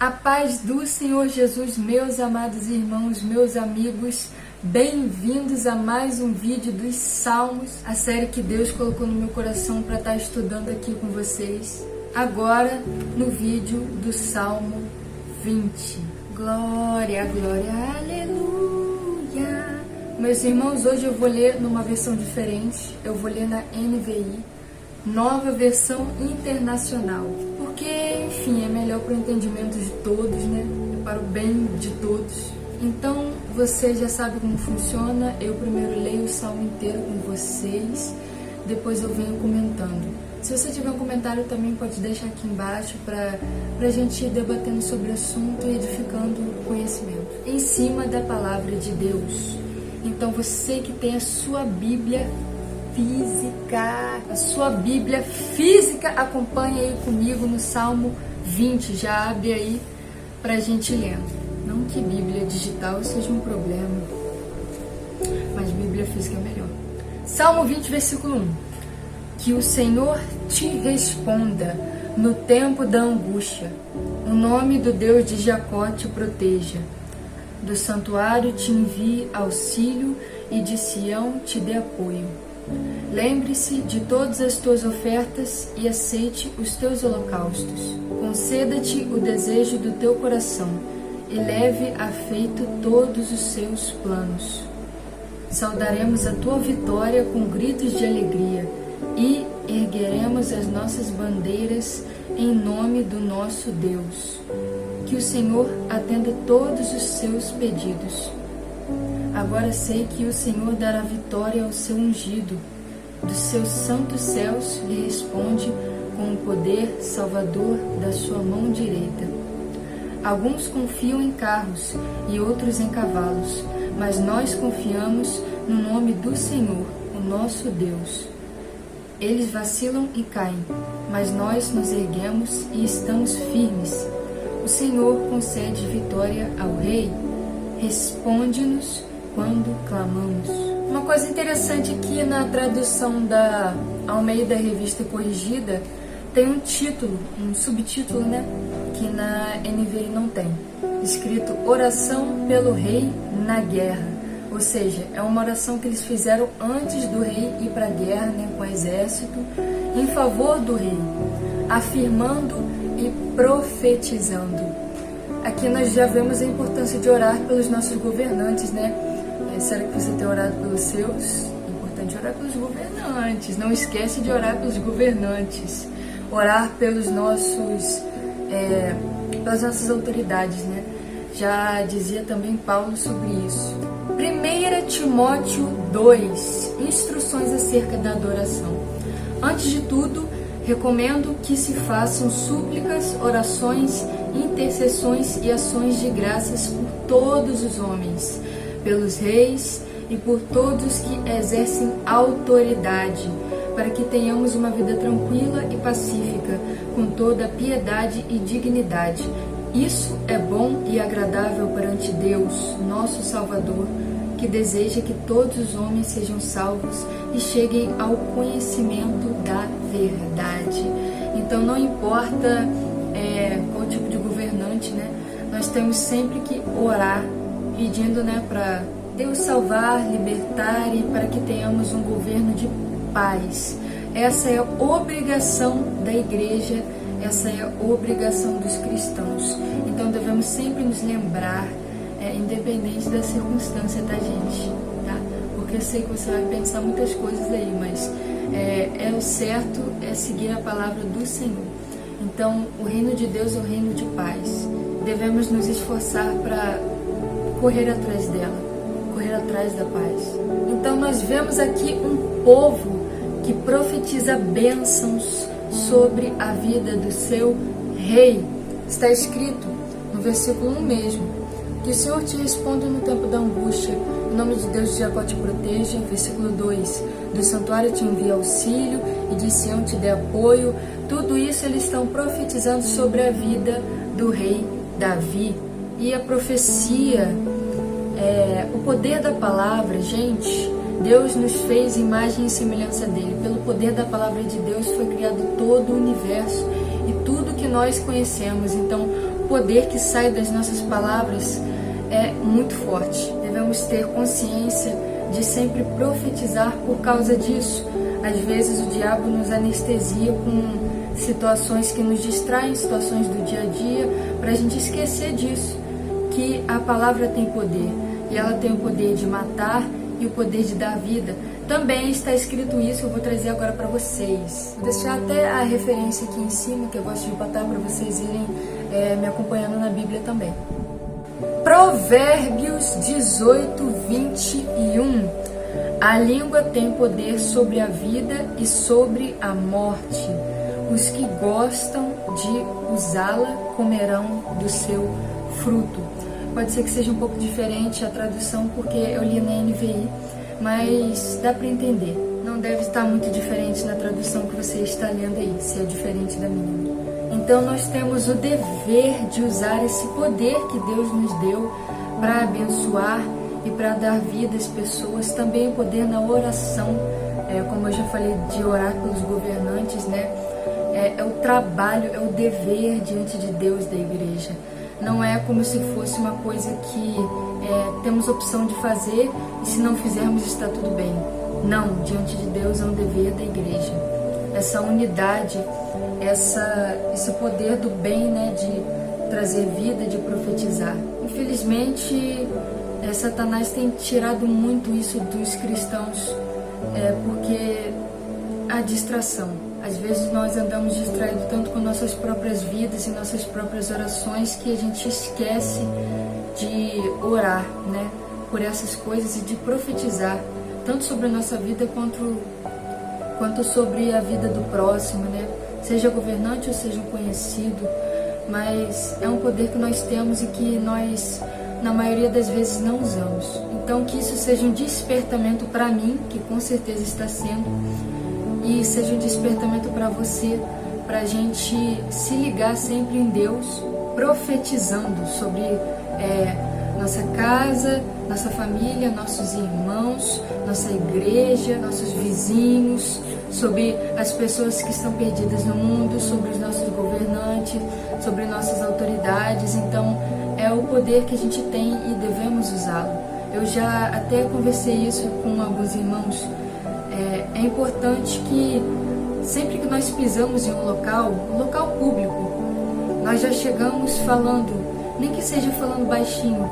A paz do Senhor Jesus, meus amados irmãos, meus amigos, bem-vindos a mais um vídeo dos Salmos, a série que Deus colocou no meu coração para estar estudando aqui com vocês. Agora, no vídeo do Salmo 20. Glória, glória, aleluia! Meus irmãos, hoje eu vou ler numa versão diferente, eu vou ler na NVI, Nova Versão Internacional. Porque, enfim, é melhor para o entendimento de todos, né? Para o bem de todos. Então, você já sabe como funciona. Eu primeiro leio o salmo inteiro com vocês, depois eu venho comentando. Se você tiver um comentário também pode deixar aqui embaixo para a gente ir debatendo sobre o assunto e edificando conhecimento em cima da palavra de Deus. Então, você que tem a sua Bíblia física, a sua Bíblia física, acompanha aí comigo no Salmo 20, já abre aí pra gente ler. Não que Bíblia digital seja um problema, mas Bíblia física é melhor. Salmo 20, versículo 1. Que o Senhor te responda no tempo da angústia, o nome do Deus de Jacó te proteja, do santuário te envie auxílio e de Sião te dê apoio. Lembre-se de todas as tuas ofertas e aceite os teus holocaustos. Conceda-te o desejo do teu coração e leve a feito todos os seus planos. Saudaremos a tua vitória com gritos de alegria e ergueremos as nossas bandeiras em nome do nosso Deus. Que o Senhor atenda todos os seus pedidos. Agora sei que o Senhor dará vitória ao seu ungido. Dos seus santos céus lhe responde com o poder salvador da sua mão direita. Alguns confiam em carros e outros em cavalos, mas nós confiamos no nome do Senhor, o nosso Deus. Eles vacilam e caem, mas nós nos erguemos e estamos firmes. O Senhor concede vitória ao rei. Responde-nos quando clamamos. Uma coisa interessante aqui na tradução da Almeida Revista Corrigida tem um título, um subtítulo, né? Que na NVI não tem. Escrito Oração pelo Rei na Guerra. Ou seja, é uma oração que eles fizeram antes do rei ir para a guerra, né, com o exército, em favor do rei, afirmando e profetizando. Aqui nós já vemos a importância de orar pelos nossos governantes, né? Será que você tem orado pelos seus? É importante orar pelos governantes. Não esquece de orar pelos governantes. Orar pelos nossos, pelas nossas autoridades, né? Já dizia também Paulo sobre isso. 1 Timóteo 2, instruções acerca da adoração. Antes de tudo, recomendo que se façam súplicas, orações, intercessões e ações de graças por todos os homens, pelos reis e por todos que exercem autoridade, para que tenhamos uma vida tranquila e pacífica, com toda piedade e dignidade. Isso é bom e agradável perante Deus, nosso Salvador, que deseja que todos os homens sejam salvos e cheguem ao conhecimento da verdade. Então, não importa qual tipo de governante, né? Nós temos sempre que orar, pedindo, né, para Deus salvar, libertar e para que tenhamos um governo de paz. Essa é a obrigação da igreja, essa é a obrigação dos cristãos. Então devemos sempre nos lembrar, independente da circunstância, tá, gente? Tá? Porque eu sei que você vai pensar muitas coisas aí, mas o certo é seguir a palavra do Senhor. Então, o reino de Deus é o reino de paz. Devemos nos esforçar para correr atrás dela, correr atrás da paz. Então nós vemos aqui um povo que profetiza bênçãos sobre a vida do seu rei. Está escrito no versículo 1 mesmo, que o Senhor te responda no tempo da angústia, o nome de Deus de Jacó te proteja. Versículo 2, do santuário te envia auxílio e de Sião te dê apoio. Tudo isso eles estão profetizando sobre a vida do rei Davi. E a profecia, o poder da palavra, gente, Deus nos fez imagem e semelhança dele. Pelo poder da palavra de Deus foi criado todo o universo e tudo que nós conhecemos. Então, poder que sai das nossas palavras é muito forte. Devemos ter consciência de sempre profetizar por causa disso. Às vezes o diabo nos anestesia com situações que nos distraem, situações do dia a dia, para a gente esquecer disso, que a palavra tem poder, e ela tem o poder de matar e o poder de dar vida. Também está escrito isso, eu vou trazer agora para vocês. Vou deixar até a referência aqui em cima, que eu gosto de botar para vocês irem me acompanhando na Bíblia também. Provérbios 18, 21. A língua tem poder sobre a vida e sobre a morte. Os que gostam de usá-la comerão do seu fruto. Pode ser que seja um pouco diferente a tradução, porque eu li na NVI, mas dá para entender. Não deve estar muito diferente na tradução que você está lendo aí, se é diferente da minha. Então nós temos o dever de usar esse poder que Deus nos deu para abençoar e para dar vida às pessoas. Também o poder na oração, como eu já falei, de orar pelos governantes, né? É o trabalho, é o dever diante de Deus da igreja. Não é como se fosse uma coisa que temos opção de fazer e se não fizermos está tudo bem. Não, diante de Deus é um dever da igreja. Essa unidade, esse poder do bem, né, de trazer vida, de profetizar. Infelizmente, Satanás tem tirado muito isso dos cristãos, porque a distração. Às vezes nós andamos distraídos tanto com nossas próprias vidas e nossas próprias orações que a gente esquece de orar, né, por essas coisas e de profetizar, tanto sobre a nossa vida quanto sobre a vida do próximo, né, seja governante ou seja um conhecido. Mas é um poder que nós temos e que nós, na maioria das vezes, não usamos. Então que isso seja um despertamento para mim, que com certeza está sendo, e seja um despertamento para você, para a gente se ligar sempre em Deus, profetizando sobre nossa casa, nossa família, nossos irmãos, nossa igreja, nossos vizinhos, sobre as pessoas que estão perdidas no mundo, sobre os nossos governantes, sobre nossas autoridades. Então é o poder que a gente tem e devemos usá-lo. Eu já até conversei isso com alguns irmãos. É importante que sempre que nós pisamos em um local público, nós já chegamos falando, nem que seja falando baixinho: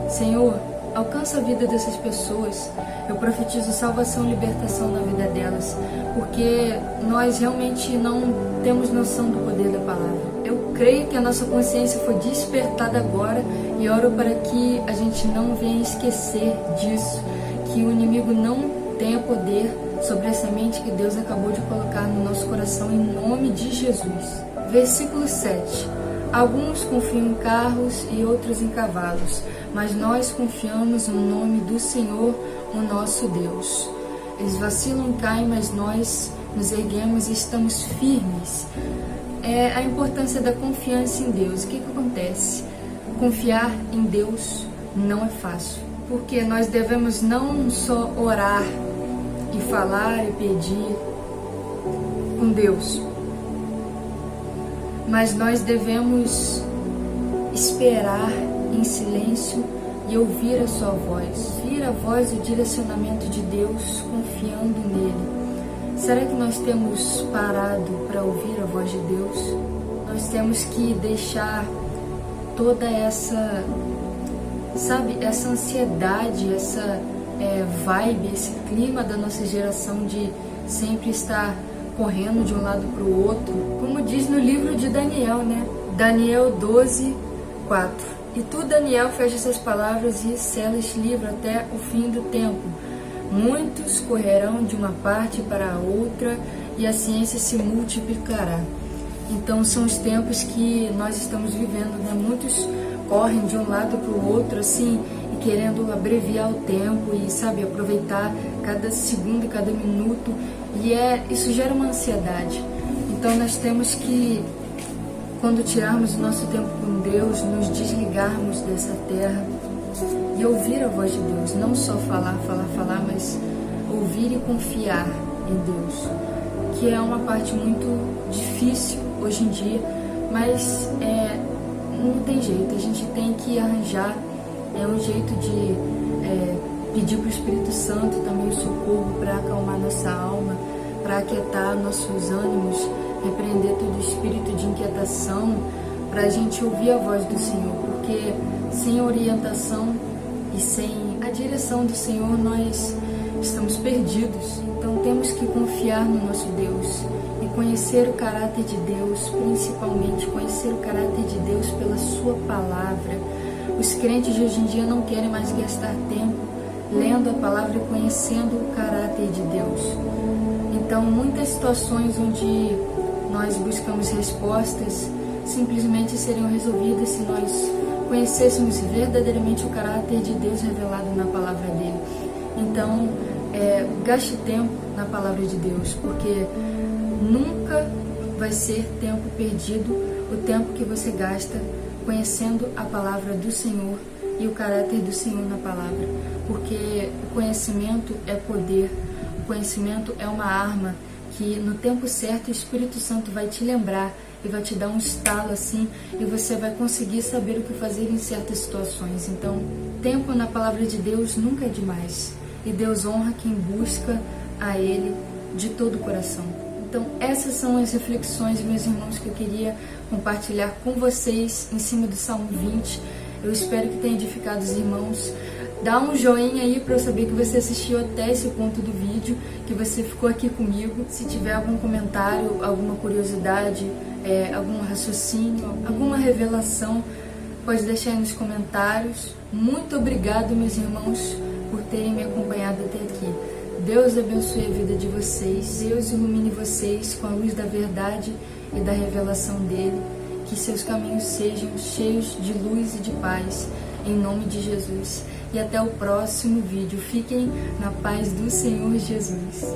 Senhor, alcança a vida dessas pessoas. Eu profetizo salvação e libertação na vida delas, porque nós realmente não temos noção do poder da palavra. Eu creio que a nossa consciência foi despertada agora e oro para que a gente não venha esquecer disso, que o inimigo não tenha poder sobre a semente que Deus acabou de colocar no nosso coração, em nome de Jesus. Versículo 7. Alguns confiam em carros e outros em cavalos, mas nós confiamos no nome do Senhor, o nosso Deus. Eles vacilam e caem, mas nós nos erguemos e estamos firmes. É a importância da confiança em Deus. O que acontece? Confiar em Deus não é fácil, porque nós devemos não só orar e falar e pedir com Deus, mas nós devemos esperar em silêncio e ouvir a sua voz, ouvir a voz e o direcionamento de Deus, confiando nele. Será que nós temos parado para ouvir a voz de Deus? Nós temos que deixar toda essa, essa ansiedade, essa vibe, esse clima da nossa geração de sempre estar correndo de um lado para o outro, como diz no livro de Daniel, né? Daniel 12, 4. E tu, Daniel, fecha essas palavras e sela este livro até o fim do tempo. Muitos correrão de uma parte para a outra e a ciência se multiplicará. Então são os tempos que nós estamos vivendo, né? Muitos correm de um lado para o outro, assim, e querendo abreviar o tempo e, aproveitar cada segundo, cada minuto. E isso gera uma ansiedade. Então nós temos que, quando tirarmos o nosso tempo com Deus, nos desligarmos dessa terra e ouvir a voz de Deus. Não só falar, mas ouvir e confiar em Deus, que é uma parte muito difícil hoje em dia, mas não tem jeito, a gente tem que arranjar um jeito de pedir para o Espírito Santo também o socorro para acalmar nossa alma, para aquietar nossos ânimos, repreender todo espírito de inquietação, para a gente ouvir a voz do Senhor, porque sem a orientação e sem a direção do Senhor nós estamos perdidos. Então temos que confiar no nosso Deus e conhecer o caráter de Deus, principalmente conhecer o caráter de Deus pela sua palavra. Os crentes de hoje em dia não querem mais gastar tempo lendo a palavra e conhecendo o caráter de Deus. Então muitas situações onde nós buscamos respostas simplesmente seriam resolvidas se nós conhecêssemos verdadeiramente o caráter de Deus revelado na palavra dele. Então, gaste tempo na palavra de Deus, porque nunca vai ser tempo perdido o tempo que você gasta conhecendo a palavra do Senhor e o caráter do Senhor na palavra, porque o conhecimento é poder, o conhecimento é uma arma que no tempo certo o Espírito Santo vai te lembrar e vai te dar um estalo assim, e você vai conseguir saber o que fazer em certas situações. Então, tempo na palavra de Deus nunca é demais, e Deus honra quem busca a Ele de todo o coração. Então, essas são as reflexões, meus irmãos, que eu queria compartilhar com vocês em cima do Salmo 20. Eu espero que tenha edificado os irmãos. Dá um joinha aí para eu saber que você assistiu até esse ponto do vídeo, que você ficou aqui comigo. Se tiver algum comentário, alguma curiosidade, algum raciocínio, alguma revelação, pode deixar aí nos comentários. Muito obrigado, meus irmãos, por terem me acompanhado até aqui. Deus abençoe a vida de vocês, Deus ilumine vocês com a luz da verdade e da revelação dele, que seus caminhos sejam cheios de luz e de paz, em nome de Jesus. E até o próximo vídeo. Fiquem na paz do Senhor Jesus.